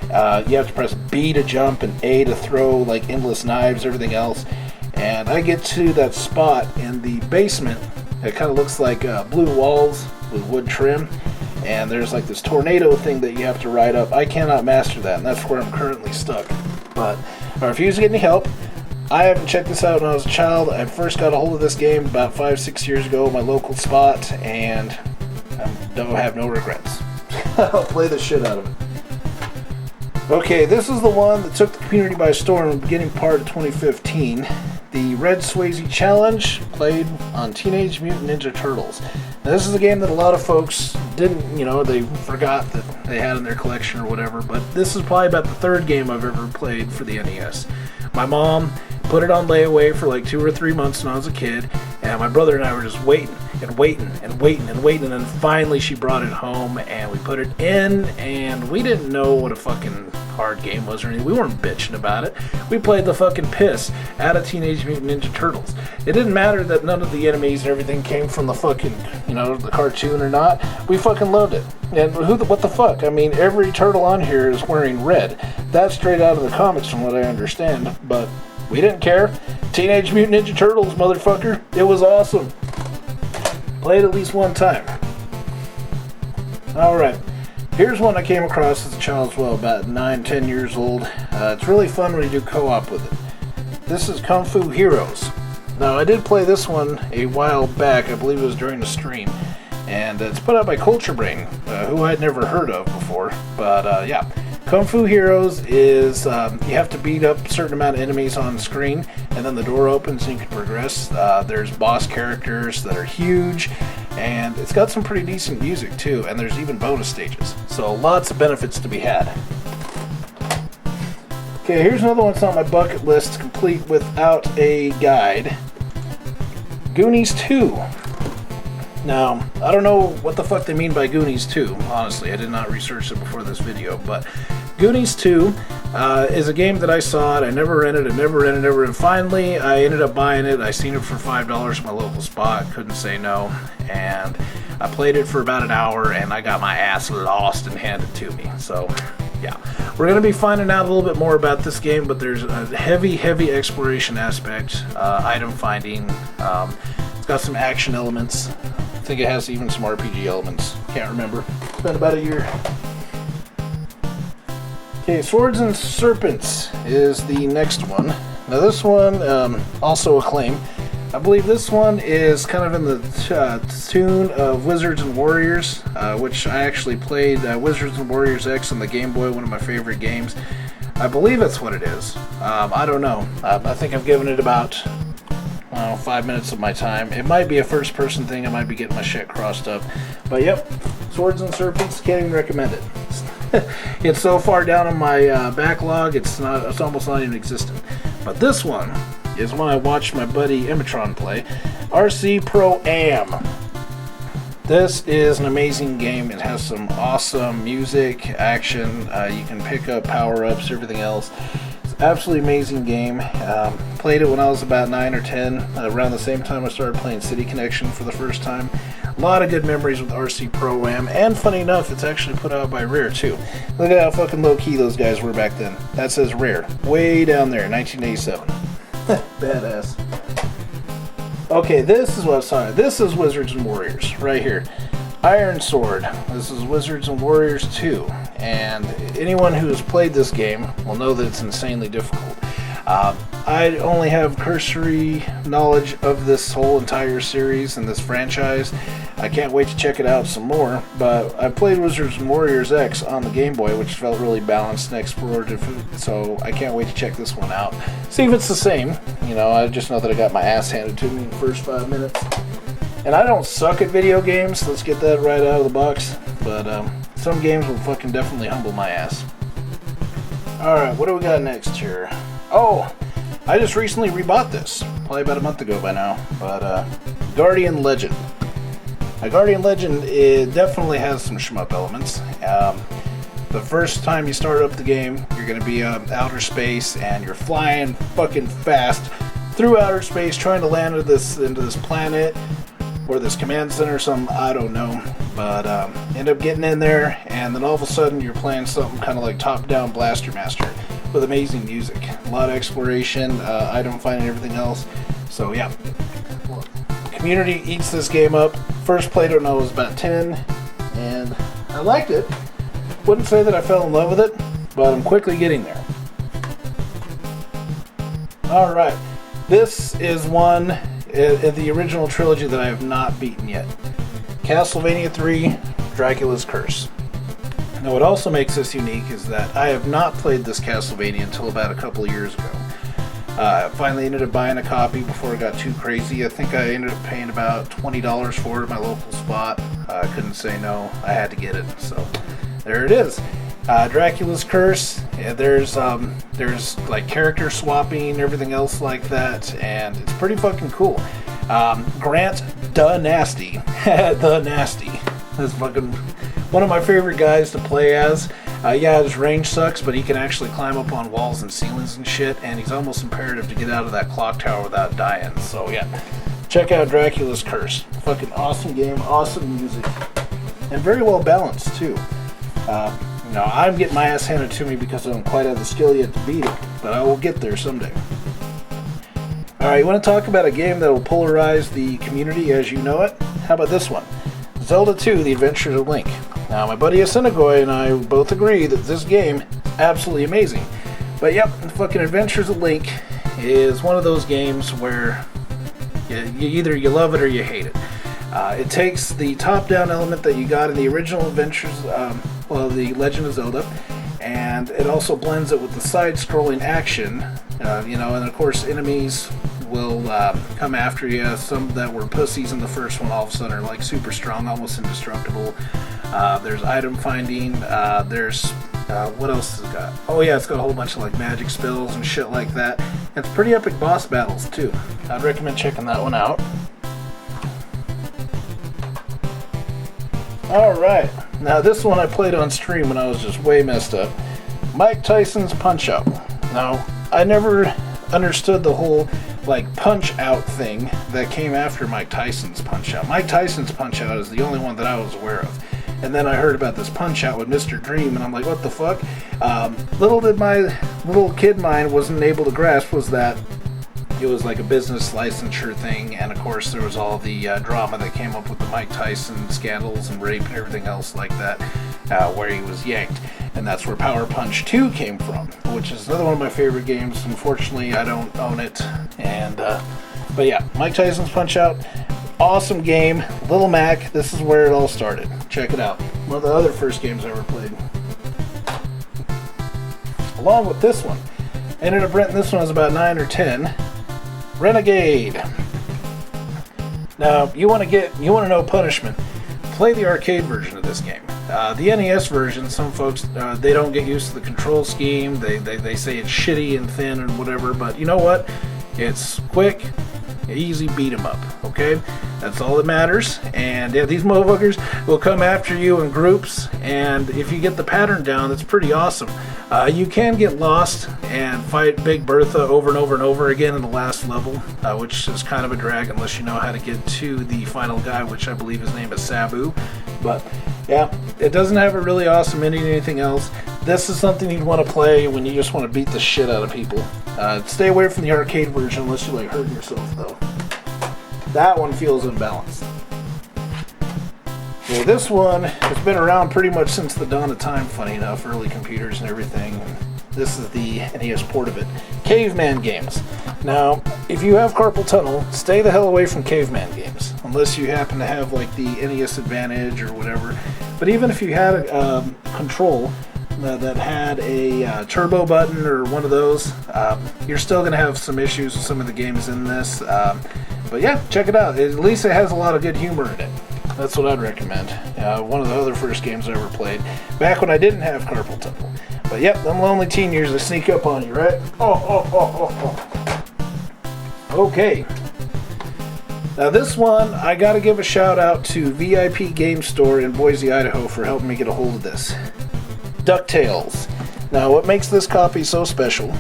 Speaker 1: You have to press B to jump and A to throw like endless knives, everything else. And I get to that spot in the basement. It kind of looks like blue walls with wood trim. And there's like this tornado thing that you have to ride up. I cannot master that, and that's where I'm currently stuck. But I refuse to get any help. I haven't checked this out when I was a child. I first got a hold of this game about 5-6 years ago at my local spot, and I don't have no regrets. I'll play the shit out of it. Okay, this is the one that took the community by storm in the beginning part of 2015. The Red Swayze Challenge, played on Teenage Mutant Ninja Turtles. Now, this is a game that a lot of folks didn't, they forgot that they had in their collection or whatever, but this is probably about the third game I've ever played for the NES. My mom put it on layaway for like 2 or 3 months when I was a kid, and my brother and I were just waiting. and waiting and waiting and waiting, and then finally she brought it home and we put it in, and we didn't know what a fucking hard game was or anything. We weren't bitching about it. We played the fucking piss out of Teenage Mutant Ninja Turtles. It didn't matter that none of the enemies and everything came from the fucking, the cartoon or not. We fucking loved it. And what the fuck? I mean, every turtle on here is wearing red. That's straight out of the comics from what I understand, but we didn't care. Teenage Mutant Ninja Turtles, motherfucker. It was awesome. Played at least one time. Alright. Here's one I came across as a child as well, about 9-10 years old. It's really fun when you do co-op with it. This is Kung Fu Heroes. Now, I did play this one a while back. I believe it was during the stream. And it's put out by Culture Brain, who I'd never heard of before. But, yeah. Kung Fu Heroes is, you have to beat up a certain amount of enemies on screen, and then the door opens and you can progress. There's boss characters that are huge, and it's got some pretty decent music too, and there's even bonus stages. So lots of benefits to be had. Okay, here's another one that's on my bucket list, complete without a guide. Goonies 2. Now, I don't know what the fuck they mean by Goonies 2, honestly. I did not research it before this video, but Goonies 2 is a game that I saw it. I never rented it, and finally I ended up buying it. I seen it for $5 at my local spot, couldn't say no, and I played it for about an hour, and I got my ass lost and handed to me. So, yeah. We're going to be finding out a little bit more about this game, but there's a heavy exploration aspect, item finding. It's got some action elements. I think it has even some RPG elements. Can't remember. It's been about a year. Okay, Swords and Serpents is the next one. Now this one, also Acclaim. I believe this one is kind of in the tune of Wizards and Warriors, which I actually played Wizards and Warriors X on the Game Boy, one of my favorite games. I believe that's what it is. I don't know. I think I've given it about 5 minutes of my time. It might be a first-person thing. I might be getting my shit crossed up. But yep, Swords and Serpents, can't even recommend it. It's so far down on my backlog, it's almost not even existent. But this one is one I watched my buddy Emitron play, RC Pro Am. This is an amazing game. It has some awesome music, action. You can pick up power-ups, everything else. Absolutely amazing game. Played it when I was about 9 or 10, around the same time I started playing City Connection for the first time. A lot of good memories with RC Pro-Am, and funny enough, it's actually put out by Rare too. Look at how fucking low-key those guys were back then. That says Rare. Way down there, 1987. Badass. Okay, this is Wizards and Warriors, right here. Iron Sword. This is Wizards and Warriors 2, and anyone who has played this game will know that it's insanely difficult. I only have cursory knowledge of this whole entire series and this franchise. I can't wait to check it out some more, but I played Wizards and Warriors X on the Game Boy, which felt really balanced and explorative, so I can't wait to check this one out. See if it's the same. I just know that I got my ass handed to me in the first 5 minutes. And I don't suck at video games, let's get that right out of the box, but some games will fucking definitely humble my ass. Alright, what do we got next here? Oh, I just recently rebought this, probably about a month ago by now, but Guardian Legend. Now, Guardian Legend, it definitely has some shmup elements. The first time you start up the game, you're going to be in outer space, and you're flying fucking fast through outer space, trying to land into this planet, or this command center or something, I don't know, but end up getting in there, and then all of a sudden you're playing something kind of like top-down Blaster Master with amazing music, a lot of exploration, item finding, everything else. So yeah, community eats this game up. First played it when I was about 10, and I liked it. Wouldn't say that I fell in love with it, but I'm quickly getting there. Alright, this is one in the original trilogy that I have not beaten yet. Castlevania 3, Dracula's Curse. Now what also makes this unique is that I have not played this Castlevania until about a couple of years ago. I finally ended up buying a copy before it got too crazy. I think I ended up paying about $20 for it at my local spot. I couldn't say no. I had to get it. So there it is. Dracula's Curse. Yeah, there's like character swapping, everything else like that, and it's pretty fucking cool. Grant the Nasty. The Nasty. That's fucking one of my favorite guys to play as. Yeah, his range sucks, but he can actually climb up on walls and ceilings and shit, and he's almost imperative to get out of that clock tower without dying. So yeah, check out Dracula's Curse. Fucking awesome game, awesome music, and very well balanced too. No, I'm getting my ass handed to me because I don't quite have the skill yet to beat it, but I will get there someday. Alright, you want to talk about a game that will polarize the community as you know it? How about this one? Zelda 2, The Adventures of Link. Now, my buddy Asinagoy and I both agree that this game is absolutely amazing. But yep, fucking Adventures of Link is one of those games where either you love it or you hate it. It takes the top-down element that you got in the original Adventures, the Legend of Zelda, and it also blends it with the side-scrolling action, and of course enemies will come after you. Some that were pussies in the first one all of a sudden are like super strong, almost indestructible. There's item finding, there's, what else has it got? Oh yeah, it's got a whole bunch of like magic spells and shit like that. And it's pretty epic boss battles too. I'd recommend checking that one out. Alright, now this one I played on stream when I was just way messed up. Mike Tyson's Punch-Out! Now, I never understood the whole like Punch-Out thing that came after Mike Tyson's Punch-Out. Mike Tyson's Punch-Out is the only one that I was aware of. And then I heard about this Punch-Out with Mr. Dream, and I'm like, what the fuck? Little did my little kid mind wasn't able to grasp was that it was like a business licensure thing, and of course there was all the drama that came up with the Mike Tyson scandals and rape and everything else like that, where he was yanked. And that's where Power Punch 2 came from, which is another one of my favorite games. Unfortunately, I don't own it. But yeah, Mike Tyson's Punch-Out, awesome game. Little Mac, this is where it all started. Check it out. One of the other first games I ever played. Along with this one, I ended up renting this one as about 9 or 10. Renegade. Now, you want to know punishment? Play the arcade version of this game. The NES version, some folks they don't get used to the control scheme. They say it's shitty and thin and whatever. But you know what? It's quick, easy beat 'em up. Okay, that's all that matters. And yeah, these motherfuckers will come after you in groups. And if you get the pattern down, that's pretty awesome. You can get lost and fight Big Bertha over and over and over again in the last level, which is kind of a drag unless you know how to get to the final guy, which I believe his name is Sabu. But yeah, it doesn't have a really awesome ending or anything else. This is something you'd want to play when you just want to beat the shit out of people. Stay away from the arcade version unless you like hurting yourself though. That one feels imbalanced. Well, this one has been around pretty much since the dawn of time, funny enough, early computers and everything. This is the NES port of it. Caveman games. Now, if you have carpal tunnel, stay the hell away from caveman games, unless you happen to have like the NES Advantage or whatever. But even if you had a control that had a turbo button or one of those, you're still going to have some issues with some of the games in this. But yeah, check it out. At least it has a lot of good humor in it. That's what I'd recommend. One of the other first games I ever played, back when I didn't have carpal tunnel. But yep, them lonely teen years, they sneak up on you, right? Okay. Now this one, I gotta give a shout out to VIP Game Store in Boise, Idaho for helping me get a hold of this. DuckTales. Now what makes this copy so special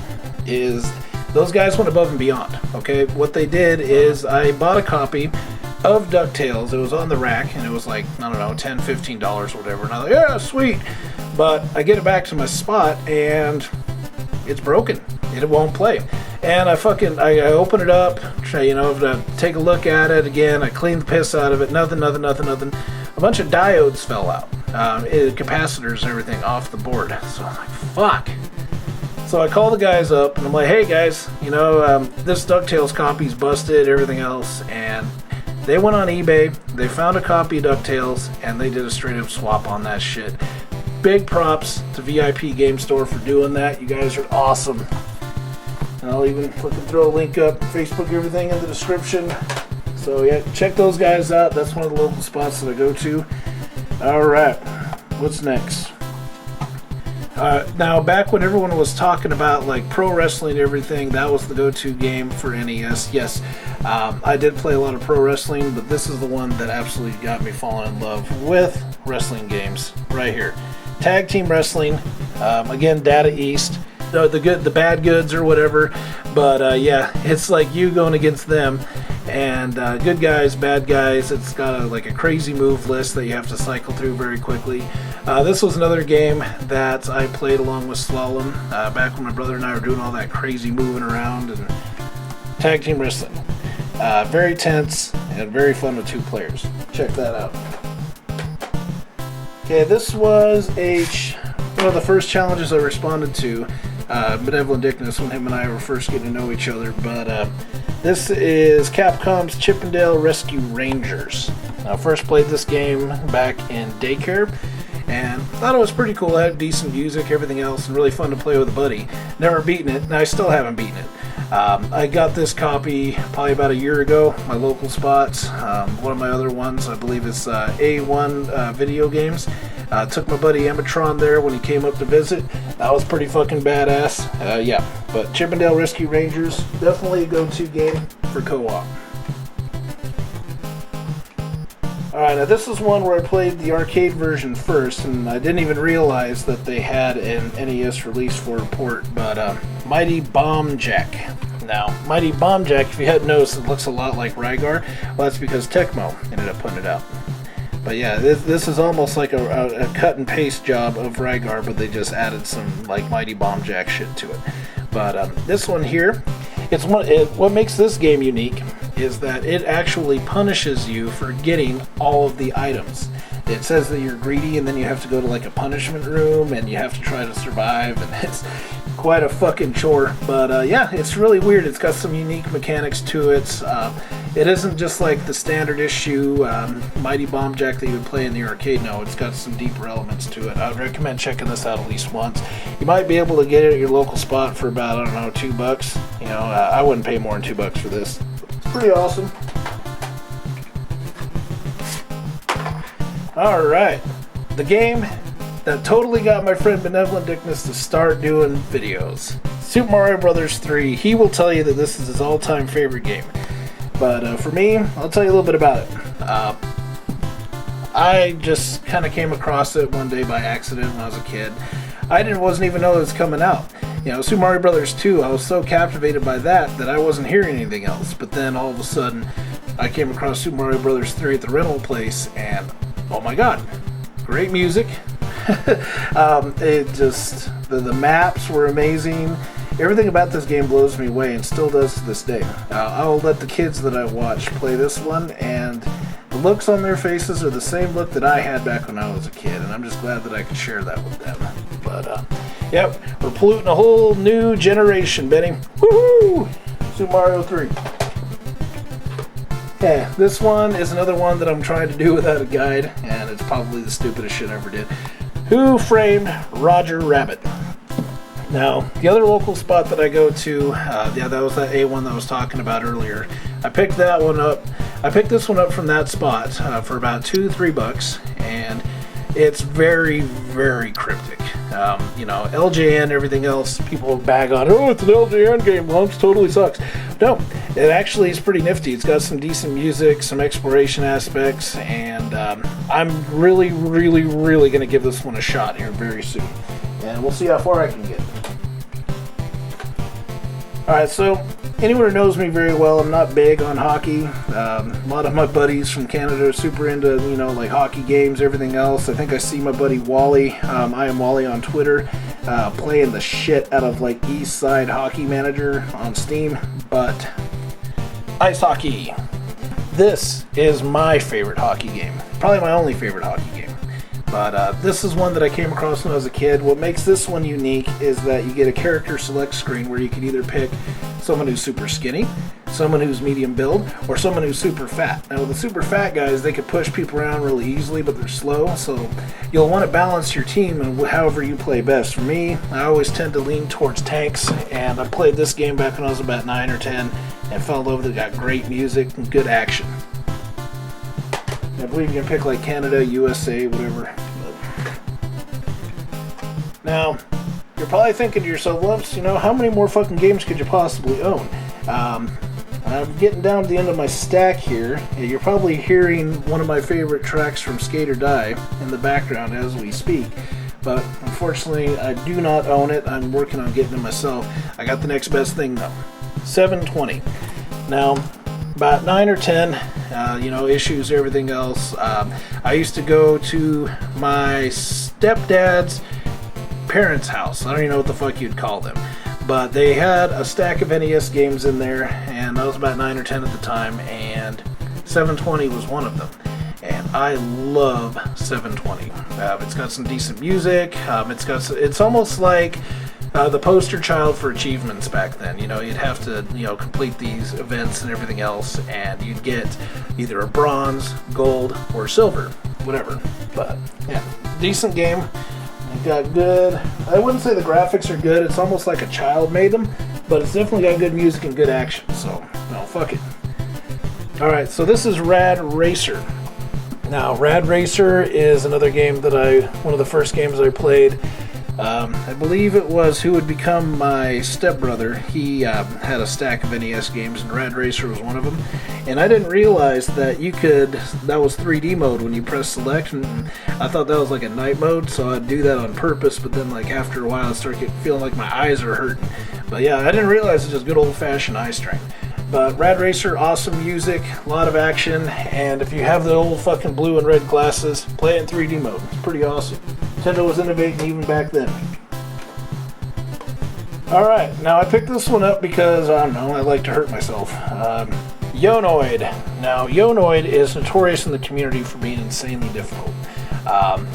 Speaker 1: is those guys went above and beyond, okay? What they did is I bought a copy of DuckTales. It was on the rack, and it was like, I don't know, $10, $15 or whatever. And I was like, yeah, sweet. But I get it back to my spot, and it's broken. It won't play. And I open it up, try, to take a look at it again. I clean the piss out of it. Nothing. A bunch of diodes fell out. Capacitors and everything off the board. So I'm like, fuck. So I call the guys up, and I'm like, hey guys, this DuckTales copy's busted, everything else. And they went on eBay, they found a copy of DuckTales, and they did a straight up swap on that shit. Big props to VIP Game Store for doing that. You guys are awesome. And I'll even fucking throw a link up, Facebook, everything in the description. So yeah, check those guys out. That's one of the local spots that I go to. Alright, what's next? Now, back when everyone was talking about like pro wrestling and everything, that was the go-to game for NES. Yes, I did play a lot of pro wrestling, but this is the one that absolutely got me falling in love with wrestling games right here. Tag team wrestling, again, Data East, the bad goods or whatever, but yeah, it's like you going against them. And good guys, bad guys. It's got like a crazy move list that you have to cycle through very quickly. This was another game that I played along with Slalom back when my brother and I were doing all that crazy moving around and tag team wrestling. Very tense and very fun with 2 players. Check that out. Okay, this was one of the first challenges I responded to. Benevolent Dickness when him and I were first getting to know each other, but this is Capcom's Chip 'n Dale Rescue Rangers. I first played this game back in daycare and thought it was pretty cool. It had decent music, everything else, and really fun to play with a buddy. Never beaten it, and I still haven't beaten it. I got this copy probably about a year ago, my local spots. One of my other ones, I believe it's A1 Video Games. Took my buddy Emetron there when he came up to visit. That was pretty fucking badass. Yeah, but Chip 'n Dale Rescue Rangers, definitely a go-to game for co-op. Alright, now this is one where I played the arcade version first, and I didn't even realize that they had an NES release for a port, but Mighty Bomb Jack. Now, Mighty Bomb Jack, if you hadn't noticed, it looks a lot like Rygar. Well, that's because Tecmo ended up putting it out. But yeah, this is almost like a cut and paste job of Rygar, but they just added some like Mighty Bomb Jack shit to it. But this one here, what makes this game unique is that it actually punishes you for getting all of the items. It says that you're greedy and then you have to go to like a punishment room and you have to try to survive, and it's quite a fucking chore. But yeah, it's really weird. It's got some unique mechanics to it. It isn't just like the standard issue Mighty Bomb Jack that you would play in the arcade. No, it's got some deeper elements to it. I would recommend checking this out at least once. You might be able to get it at your local spot for about, I don't know, $2. You know, I wouldn't pay more than $2 for this. It's pretty awesome. Alright, the game that totally got my friend Benevolent Dickness to start doing videos. Super Mario Bros. 3. He will tell you that this is his all-time favorite game. But for me, I'll tell you a little bit about it. I just kind of came across it one day by accident when I was a kid. I wasn't even know it was coming out. You know, Super Mario Bros. 2, I was so captivated by that I wasn't hearing anything else. But then all of a sudden, I came across Super Mario Bros. 3 at the rental place, and oh my god, great music. It just, the maps were amazing. Everything about this game blows me away and still does to this day. I'll let the kids that I watch play this one, and the looks on their faces are the same look that I had back when I was a kid, and I'm just glad that I could share that with them. But, yep, we're polluting a whole new generation, Benny. Woohoo! Super Mario 3. Yeah, this one is another one that I'm trying to do without a guide, and it's probably the stupidest shit I ever did. Who Framed Roger Rabbit? Now, the other local spot that I go to, yeah, that was that A1 that I was talking about earlier. I picked that one up. I picked this one up from that spot for about $2-3, and it's very, very cryptic. You know, LJN, everything else, people bag on, oh, it's an LJN game, Lumpz totally sucks. No, it actually is pretty nifty. It's got some decent music, some exploration aspects, and I'm really, really, really going to give this one a shot here very soon. And we'll see how far I can get. Alright, so anyone who knows me very well, I'm not big on hockey. A lot of my buddies from Canada are super into, you know, like hockey games, everything else. I think I see my buddy Wally, I am Wally on Twitter, playing the shit out of like East Side Hockey Manager on Steam. But ice hockey. This is my favorite hockey game. Probably my only favorite hockey game. But this is one that I came across when I was a kid. What makes this one unique is that you get a character select screen where you can either pick someone who's super skinny, someone who's medium build, or someone who's super fat. Now the super fat guys, they can push people around really easily, but they're slow, so you'll want to balance your team and however you play best. For me, I always tend to lean towards tanks, and I played this game back when I was about 9 or 10 and fell in love with it. Got great music and good action. I believe you can pick like Canada, USA, whatever. Now, you're probably thinking to yourself, Lumpz, you know, how many more fucking games could you possibly own? I'm getting down to the end of my stack here. You're probably hearing one of my favorite tracks from Skate or Die in the background as we speak. But unfortunately, I do not own it. I'm working on getting it myself. I got the next best thing though. 720. Now, about 9 or 10, issues, everything else. I used to go to my stepdad's parents' house. I don't even know what the fuck you'd call them. But they had a stack of NES games in there, and I was about 9 or 10 at the time, and 720 was one of them. And I love 720. It's got some decent music. It's almost like the poster child for achievements back then. You'd have to complete these events and everything else, and you'd get either a bronze, gold, or silver, whatever. But yeah, decent game. It got good. I wouldn't say the graphics are good. It's almost like a child made them, but it's definitely got good music and good action. So no, fuck it. All right, so this is Rad Racer. Now, Rad Racer is another game that one of the first games I played. I believe it was Who Would Become My Stepbrother. He had a stack of NES games, and Rad Racer was one of them. And I didn't realize that that was 3D mode when you press select, and I thought that was like a night mode, so I'd do that on purpose, but then like after a while I started feeling like my eyes are hurting. But yeah, I didn't realize it's just good old-fashioned eye strain. But Rad Racer, awesome music, a lot of action, and if you have the old fucking blue and red glasses, play it in 3D mode. It's pretty awesome. Nintendo was innovating even back then. Alright, now I picked this one up because, I don't know, I like to hurt myself. Yonoid. Now, Yonoid is notorious in the community for being insanely difficult.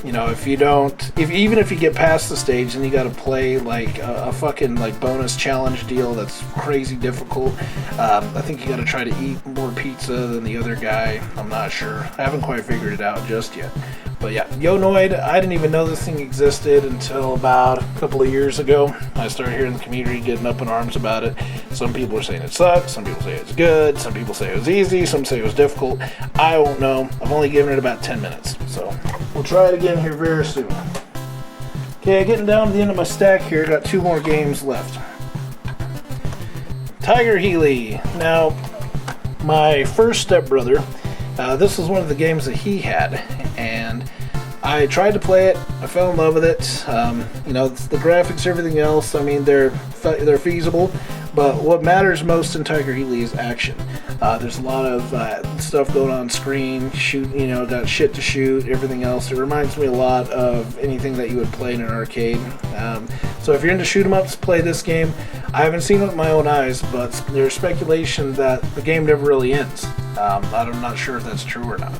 Speaker 1: Even if you get past the stage, then you gotta play like a fucking like bonus challenge deal that's crazy difficult. I think you gotta try to eat more pizza than the other guy. I'm not sure. I haven't quite figured it out just yet. But yeah, Yonoid, I didn't even know this thing existed until about a couple of years ago. I started hearing the community getting up in arms about it. Some people are saying it sucks, some people say it's good, some people say it was easy, some say it was difficult. I won't know. I've only given it about 10 minutes, so we'll try it again here very soon. Okay, getting down to the end of my stack here, got 2 more games left. Tiger Healy. Now, my first stepbrother, this was one of the games that he had, and I tried to play it. I fell in love with it. The graphics, everything else, I mean, they're feasible, but what matters most in Tiger Healy is action. There's a lot of stuff going on screen, got shit to shoot, everything else. It reminds me a lot of anything that you would play in an arcade. So if you're into shoot 'em ups, play this game. I haven't seen it with my own eyes, but there's speculation that the game never really ends. I'm not sure if that's true or not.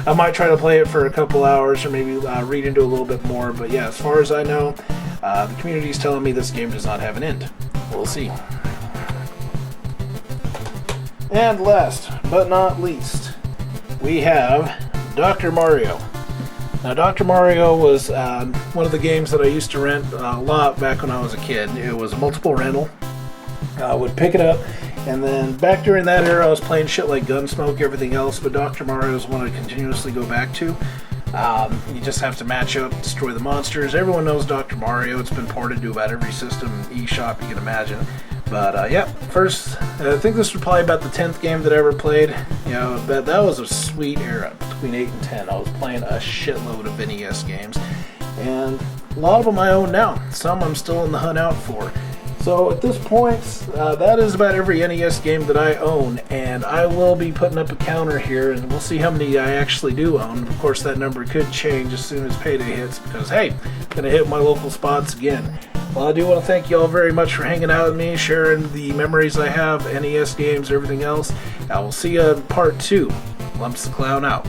Speaker 1: I might try to play it for a couple hours or maybe read into it a little bit more, but yeah, as far as I know, the community is telling me this game does not have an end. We'll see. And last but not least, we have Dr. Mario. Now, Dr. Mario was one of the games that I used to rent a lot back when I was a kid. It was a multiple rental. I would pick it up, and then back during that era, I was playing shit like Gunsmoke, everything else, but Dr. Mario is one I continuously go back to. You just have to match up, destroy the monsters. Everyone knows Dr. Mario. It's been ported to about every system, eShop you can imagine. But yeah, first, I think this was probably about the 10th game that I ever played. That was a sweet era between 8 and 10. I was playing a shitload of NES games, and a lot of them I own now. Some I'm still in the hunt out for. So at this point, that is about every NES game that I own, and I will be putting up a counter here, and we'll see how many I actually do own. Of course, that number could change as soon as payday hits, because hey, I'm going to hit my local spots again. Well, I do want to thank you all very much for hanging out with me, sharing the memories I have, NES games, everything else. I will see you in part 2. Lumpz the Clown out.